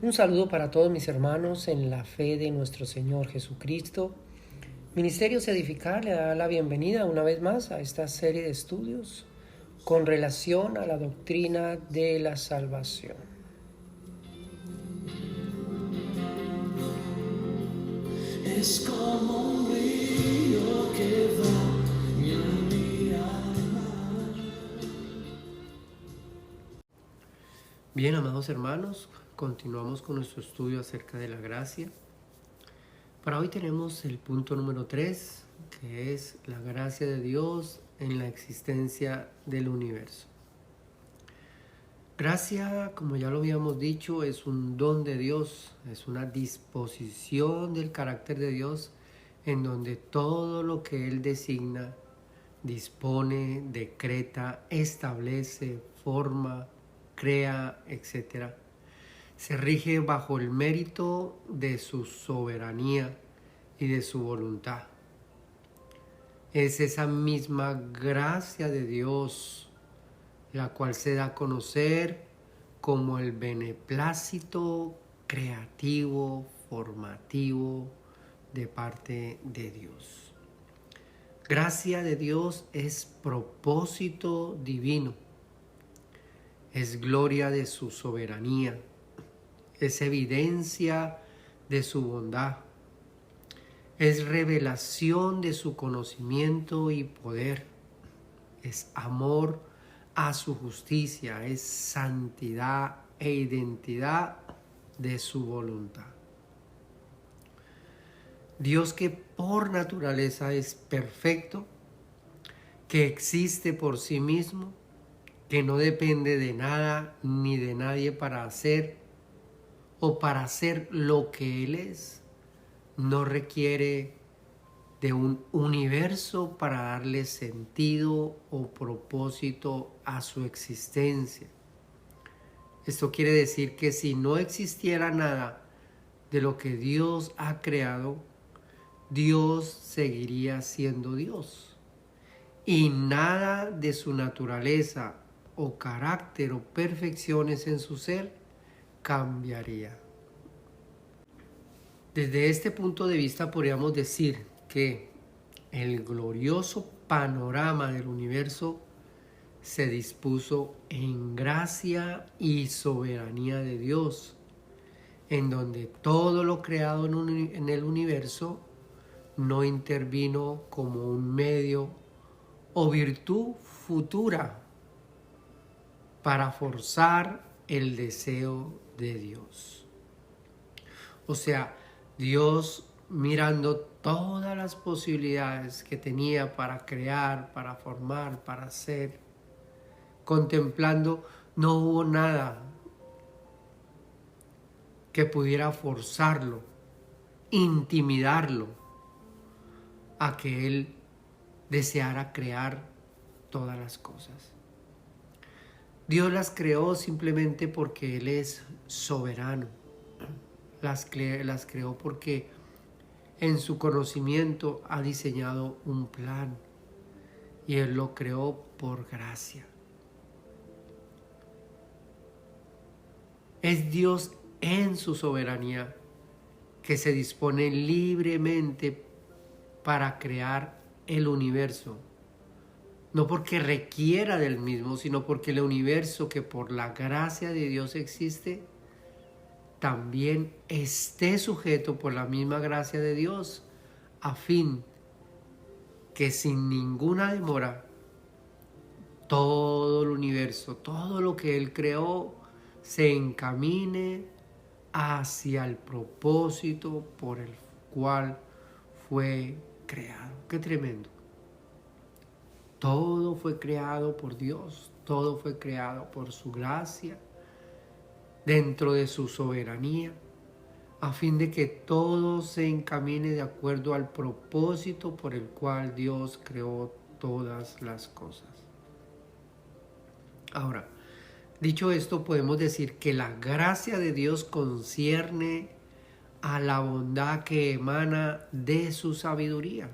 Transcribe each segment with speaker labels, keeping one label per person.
Speaker 1: Un saludo para todos mis hermanos en la fe de nuestro Señor Jesucristo. Ministerios Edificar le da la bienvenida una vez más a esta serie de estudios con relación a la doctrina de la salvación.
Speaker 2: Es como un río que va en mi alma.
Speaker 1: Bien, amados hermanos, continuamos con nuestro estudio acerca de la gracia. Para hoy tenemos el punto número 3, que es la gracia de Dios en la existencia del universo. Gracia, como ya lo habíamos dicho, es un don de Dios, es una disposición del carácter de Dios en donde todo lo que Él designa, dispone, decreta, establece, forma, crea, etc., se rige bajo el mérito de su soberanía y de su voluntad. Es esa misma gracia de Dios la cual se da a conocer como el beneplácito creativo, formativo de parte de Dios. Gracia de Dios es propósito divino, es gloria de su soberanía, es evidencia de su bondad, es revelación de su conocimiento y poder, es amor a su justicia, es santidad e identidad de su voluntad. Dios, que por naturaleza es perfecto, que existe por sí mismo, que no depende de nada ni de nadie para hacer o para hacer lo que Él es, no requiere de un universo para darle sentido o propósito a su existencia. Esto quiere decir que si no existiera nada de lo que Dios ha creado, Dios seguiría siendo Dios. Y nada de su naturaleza o carácter o perfecciones en su ser cambiaría. Desde este punto de vista podríamos decir que el glorioso panorama del universo se dispuso en gracia y soberanía de Dios, en donde todo lo creado en el universo no intervino como un medio o virtud futura para forzar el deseo de Dios. O sea, Dios, mirando todas las posibilidades que tenía para crear, para formar, para hacer, contemplando, no hubo nada que pudiera forzarlo, intimidarlo a que Él deseara crear todas las cosas. Dios las creó simplemente porque Él es soberano. Las creó porque en su conocimiento ha diseñado un plan y Él lo creó por gracia. Es Dios en su soberanía que se dispone libremente para crear el universo. No porque requiera del mismo, sino porque el universo, que por la gracia de Dios existe, también esté sujeto por la misma gracia de Dios, a fin que sin ninguna demora todo el universo, todo lo que Él creó, se encamine hacia el propósito por el cual fue creado. ¡Qué tremendo! Todo fue creado por Dios, todo fue creado por su gracia, dentro de su soberanía, a fin de que todo se encamine de acuerdo al propósito por el cual Dios creó todas las cosas. Ahora, dicho esto, podemos decir que la gracia de Dios concierne a la bondad que emana de su sabiduría.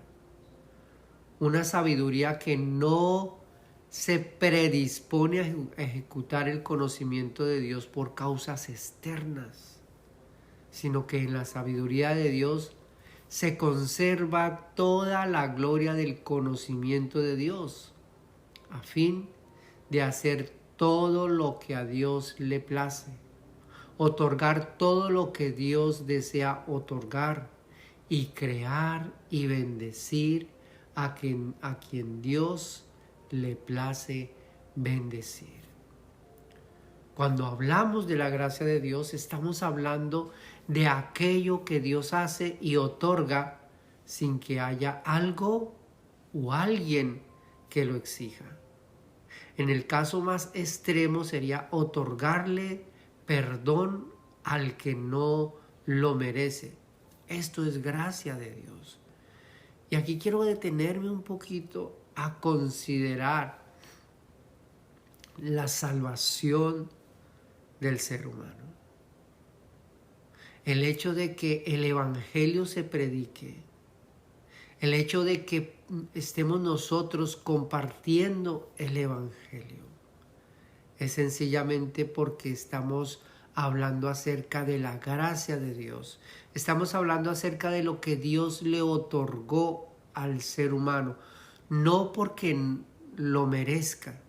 Speaker 1: una sabiduría que no se predispone a ejecutar el conocimiento de Dios por causas externas, sino que en la sabiduría de Dios se conserva toda la gloria del conocimiento de Dios, a fin de hacer todo lo que a Dios le place, otorgar todo lo que Dios desea otorgar y crear y bendecir a quien Dios le place bendecir. Cuando hablamos de la gracia de Dios, estamos hablando de aquello que Dios hace y otorga sin que haya algo o alguien que lo exija. En el caso más extremo sería otorgarle perdón al que no lo merece. Esto es gracia de Dios. Y aquí quiero detenerme un poquito a considerar la salvación del ser humano. El hecho de que el evangelio se predique, el hecho de que estemos nosotros compartiendo el evangelio, es sencillamente porque estamos hablando acerca de la gracia de Dios. Estamos hablando acerca de lo que Dios le otorgó al ser humano, no porque lo merezca,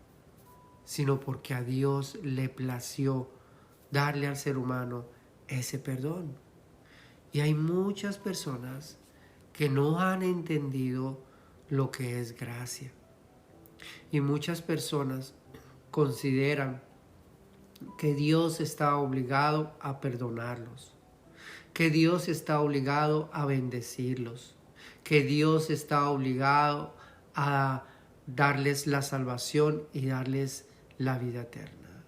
Speaker 1: sino porque a Dios le plació darle al ser humano ese perdón. Y hay muchas personas que no han entendido lo que es gracia. Y muchas personas consideran que Dios está obligado a perdonarlos, que Dios está obligado a bendecirlos, que Dios está obligado a darles la salvación y darles la vida eterna.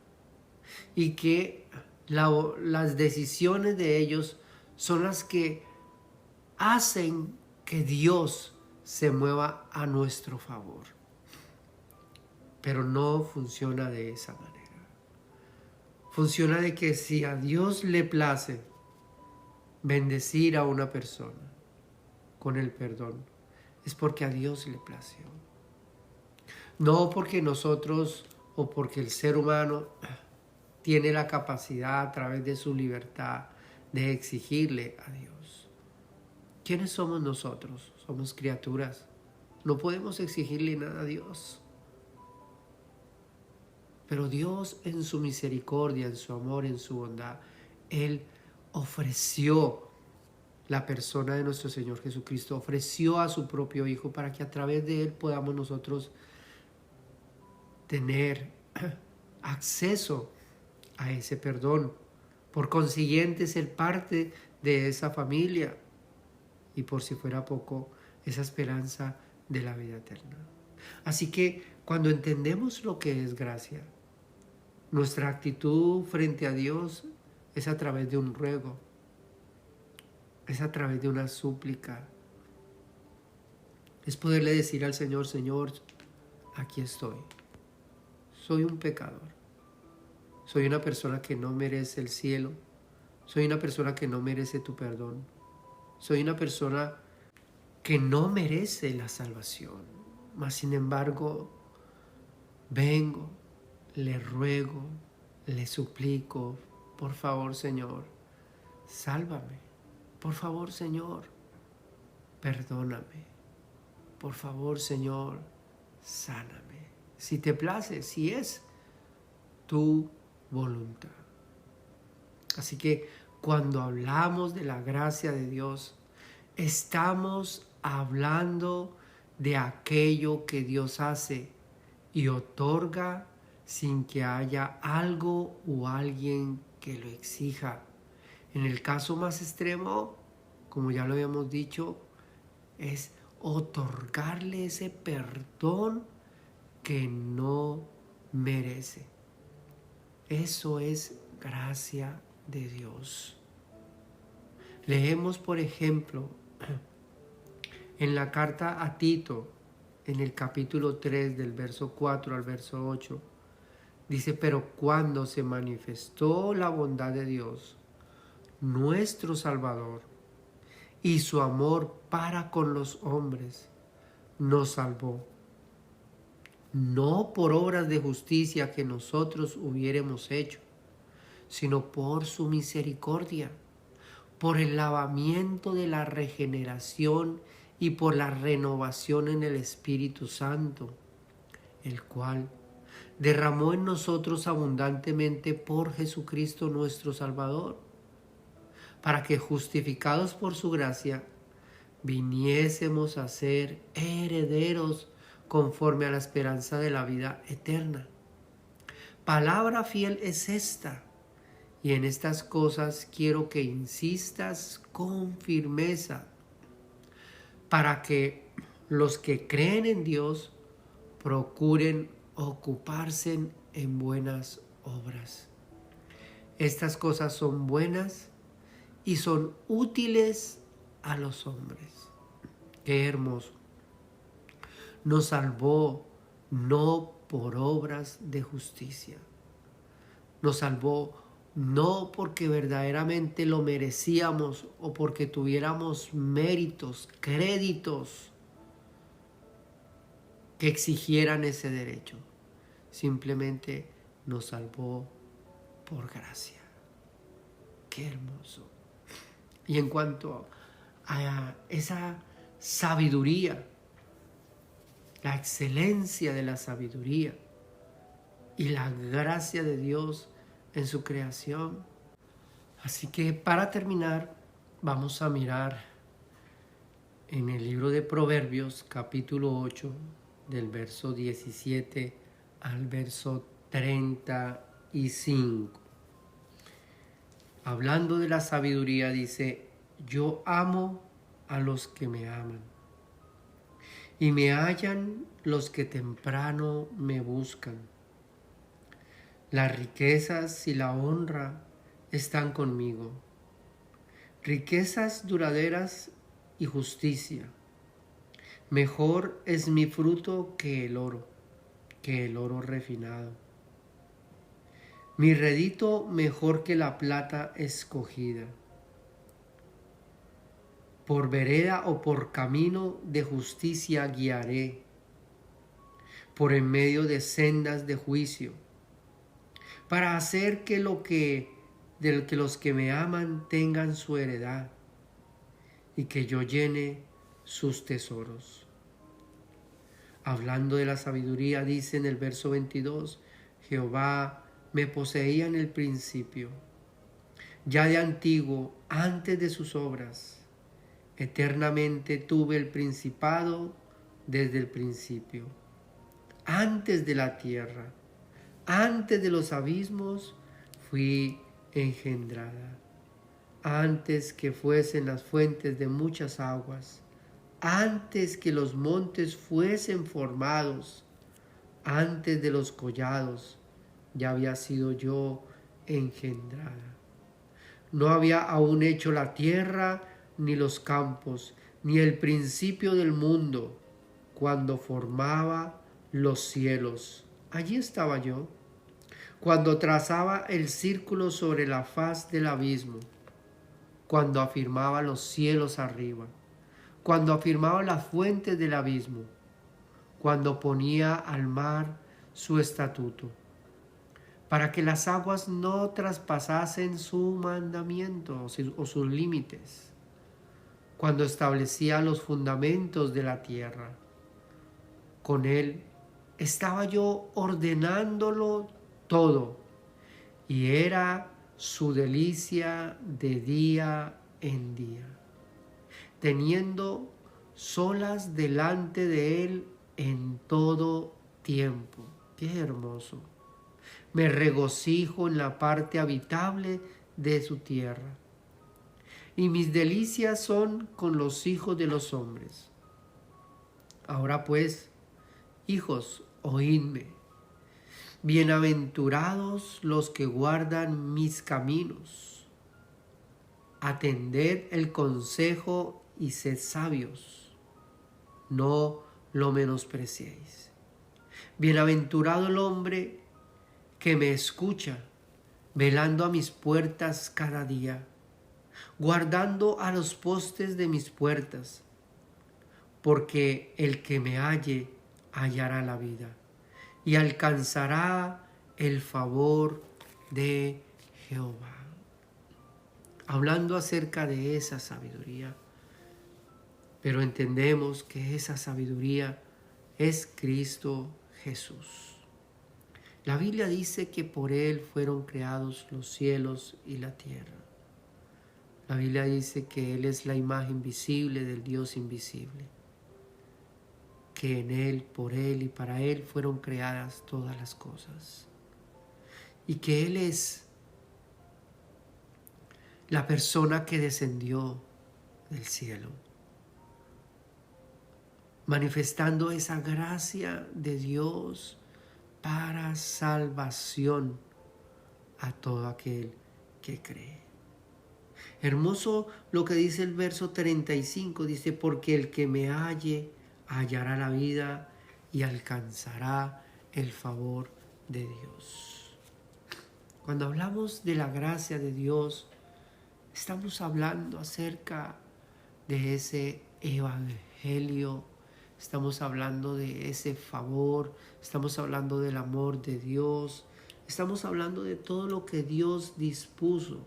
Speaker 1: Y que las decisiones de ellos son las que hacen que Dios se mueva a nuestro favor. Pero no funciona de esa manera. Funciona de que si a Dios le place bendecir a una persona con el perdón, es porque a Dios le plació. No porque nosotros o porque el ser humano tiene la capacidad a través de su libertad de exigirle a Dios. ¿Quiénes somos nosotros? Somos criaturas. No podemos exigirle nada a Dios. Pero Dios en su misericordia, en su amor, en su bondad, Él ofreció la persona de nuestro Señor Jesucristo, ofreció a su propio Hijo para que a través de Él podamos nosotros tener acceso a ese perdón. Por consiguiente, ser parte de esa familia y por si fuera poco, esa esperanza de la vida eterna. Así que cuando entendemos lo que es gracia, nuestra actitud frente a Dios es a través de un ruego, es a través de una súplica. Es poderle decir al Señor: Señor, aquí estoy. Soy un pecador. Soy una persona que no merece el cielo. Soy una persona que no merece tu perdón. Soy una persona que no merece la salvación. Mas sin embargo, vengo, le ruego, le suplico: por favor, Señor, sálvame. Por favor, Señor, perdóname. Por favor, Señor, sáname. Si te place, si es tu voluntad. Así que cuando hablamos de la gracia de Dios, estamos hablando de aquello que Dios hace y otorga sin que haya algo o alguien que lo exija. En el caso más extremo, como ya lo habíamos dicho, es otorgarle ese perdón que no merece. Eso es gracia de Dios. Leemos, por ejemplo, en la carta a Tito, en el capítulo 3, del verso 4 al verso 8, dice: pero cuando se manifestó la bondad de Dios, nuestro Salvador, y su amor para con los hombres, nos salvó, no por obras de justicia que nosotros hubiéramos hecho, sino por su misericordia, por el lavamiento de la regeneración y por la renovación en el Espíritu Santo, el cual derramó en nosotros abundantemente por Jesucristo nuestro Salvador, para que justificados por su gracia, viniésemos a ser herederos conforme a la esperanza de la vida eterna. Palabra fiel es esta, y en estas cosas quiero que insistas con firmeza, para que los que creen en Dios procuren ocuparse en buenas obras. Estas cosas son buenas y son útiles a los hombres. Qué hermoso. Nos salvó no por obras de justicia. Nos salvó no porque verdaderamente lo merecíamos o porque tuviéramos méritos, créditos que exigieran ese derecho. Simplemente nos salvó por gracia. Qué hermoso. Y en cuanto a esa sabiduría, la excelencia de la sabiduría y la gracia de Dios en su creación. Así que para terminar, vamos a mirar en el libro de Proverbios, capítulo 8, del verso 17 al verso 35. Hablando de la sabiduría, dice: yo amo a los que me aman, y me hallan los que temprano me buscan. Las riquezas y la honra están conmigo, riquezas duraderas y justicia. Mejor es mi fruto que el oro refinado. Mi rédito mejor que la plata escogida. Por vereda o por camino de justicia guiaré, por en medio de sendas de juicio, para hacer que los que me aman tengan su heredad y que yo llene sus tesoros. Hablando de la sabiduría, dice en el verso 22, Jehová me poseía en el principio, ya de antiguo, antes de sus obras. Eternamente tuve el principado desde el principio, antes de la tierra, antes de los abismos fui engendrada, antes que fuesen las fuentes de muchas aguas, antes que los montes fuesen formados, antes de los collados, ya había sido yo engendrada. No había aún hecho la tierra, ni los campos, ni el principio del mundo, cuando formaba los cielos. Allí estaba yo, cuando trazaba el círculo sobre la faz del abismo, cuando afirmaba los cielos arriba, cuando afirmaba las fuentes del abismo, cuando ponía al mar su estatuto, para que las aguas no traspasasen su mandamiento o sus límites, cuando establecía los fundamentos de la tierra. Con él estaba yo ordenándolo todo, y era su delicia de día en día, teniendo solas delante de él en todo tiempo. ¡Qué hermoso! Me regocijo en la parte habitable de su tierra, y mis delicias son con los hijos de los hombres. Ahora pues, hijos, oídme. Bienaventurados los que guardan mis caminos. Atended el consejo y sed sabios. No lo menospreciéis. Bienaventurado el hombre que me escucha, velando a mis puertas cada día, guardando a los postes de mis puertas, porque el que me halle hallará la vida y alcanzará el favor de Jehová. Hablando acerca de esa sabiduría, pero entendemos que esa sabiduría es Cristo Jesús. La Biblia dice que por Él fueron creados los cielos y la tierra. La Biblia dice que Él es la imagen visible del Dios invisible, que en Él, por Él y para Él fueron creadas todas las cosas, y que Él es la persona que descendió del cielo, manifestando esa gracia de Dios para salvación a todo aquel que cree. Hermoso lo que dice el verso 35, dice, porque el que me halle hallará la vida y alcanzará el favor de Dios. Cuando hablamos de la gracia de Dios, estamos hablando acerca de ese evangelio, estamos hablando de ese favor, estamos hablando del amor de Dios, estamos hablando de todo lo que Dios dispuso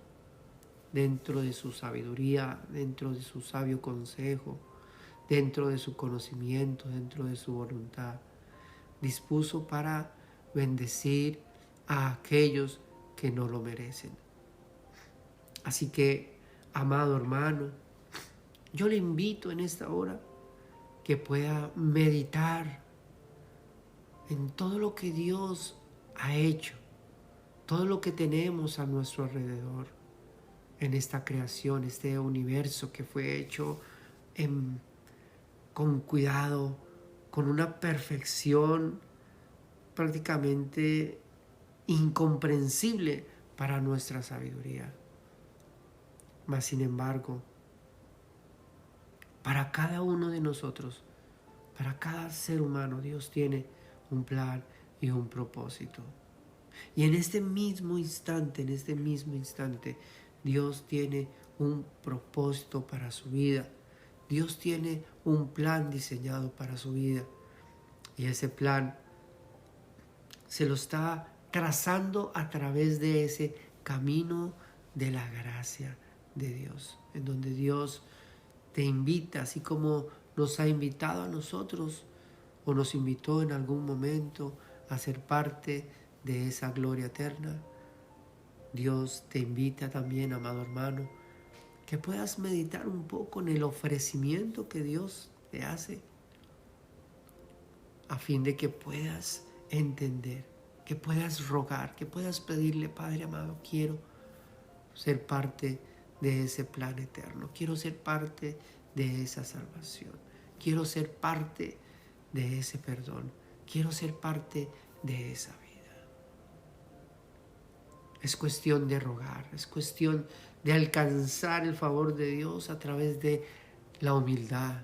Speaker 1: dentro de su sabiduría, dentro de su sabio consejo, dentro de su conocimiento, dentro de su voluntad. Dispuso para bendecir a aquellos que no lo merecen. Así que, amado hermano, yo le invito en esta hora que pueda meditar en todo lo que Dios ha hecho, todo lo que tenemos a nuestro alrededor, en esta creación, este universo que fue hecho con cuidado, con una perfección prácticamente incomprensible para nuestra sabiduría. Mas sin embargo, para cada uno de nosotros, para cada ser humano, Dios tiene un plan y un propósito. Y en este mismo instante, Dios tiene un propósito para su vida. Dios tiene un plan diseñado para su vida. Y ese plan se lo está trazando a través de ese camino de la gracia de Dios, en donde Dios te invita, así como nos ha invitado a nosotros o nos invitó en algún momento a ser parte de esa gloria eterna. Dios te invita también, amado hermano, que puedas meditar un poco en el ofrecimiento que Dios te hace, a fin de que puedas entender, que puedas rogar, que puedas pedirle, Padre amado, quiero ser parte de ese plan eterno, quiero ser parte de esa salvación, quiero ser parte de ese perdón, quiero ser parte de esa vida. Es cuestión de rogar, es cuestión de alcanzar el favor de Dios a través de la humildad,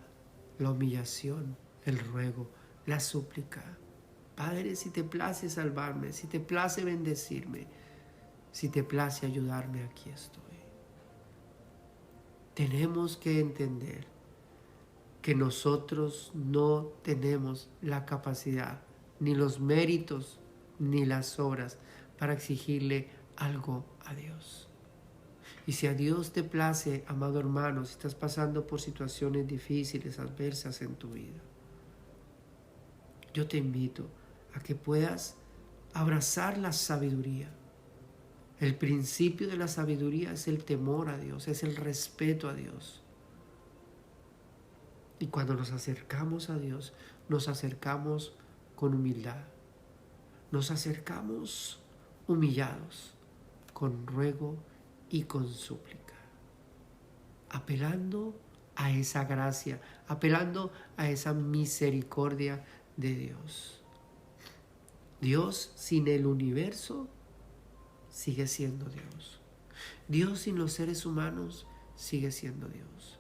Speaker 1: la humillación, el ruego, la súplica. Padre, si te place salvarme, si te place bendecirme, si te place ayudarme, aquí estoy. Tenemos que entender que nosotros no tenemos la capacidad, ni los méritos, ni las obras para exigirle algo a Dios. Y si a Dios te place, amado hermano, si estás pasando por situaciones difíciles, adversas en tu vida, yo te invito a que puedas abrazar la sabiduría. El principio de la sabiduría es el temor a Dios, es el respeto a Dios. Y cuando nos acercamos a Dios, nos acercamos con humildad. Nos acercamos humillados, con ruego y con súplica, apelando a esa gracia, apelando a esa misericordia de Dios. Dios sin el universo sigue siendo Dios. Dios sin los seres humanos sigue siendo Dios.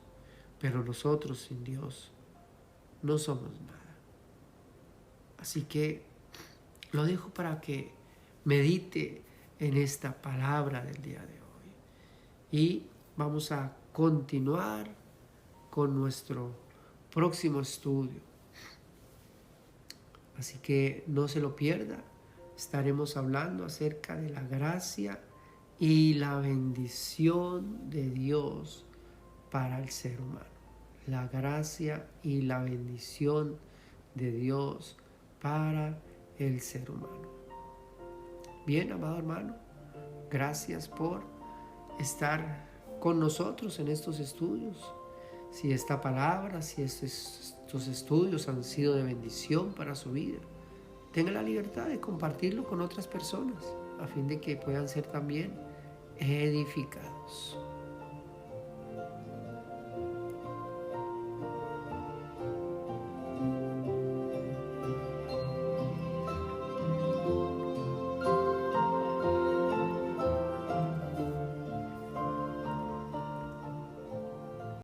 Speaker 1: Pero nosotros sin Dios no somos nada. Así que lo dejo para que medite en esta palabra del día de hoy. Y vamos a continuar con nuestro próximo estudio. Así que no se lo pierda. Estaremos hablando acerca de la gracia y la bendición de Dios para el ser humano. La gracia y la bendición de Dios para el ser humano. Bien, amado hermano, gracias por estar con nosotros en estos estudios. Si esta palabra, si estos estudios han sido de bendición para su vida, tenga la libertad de compartirlo con otras personas a fin de que puedan ser también edificados.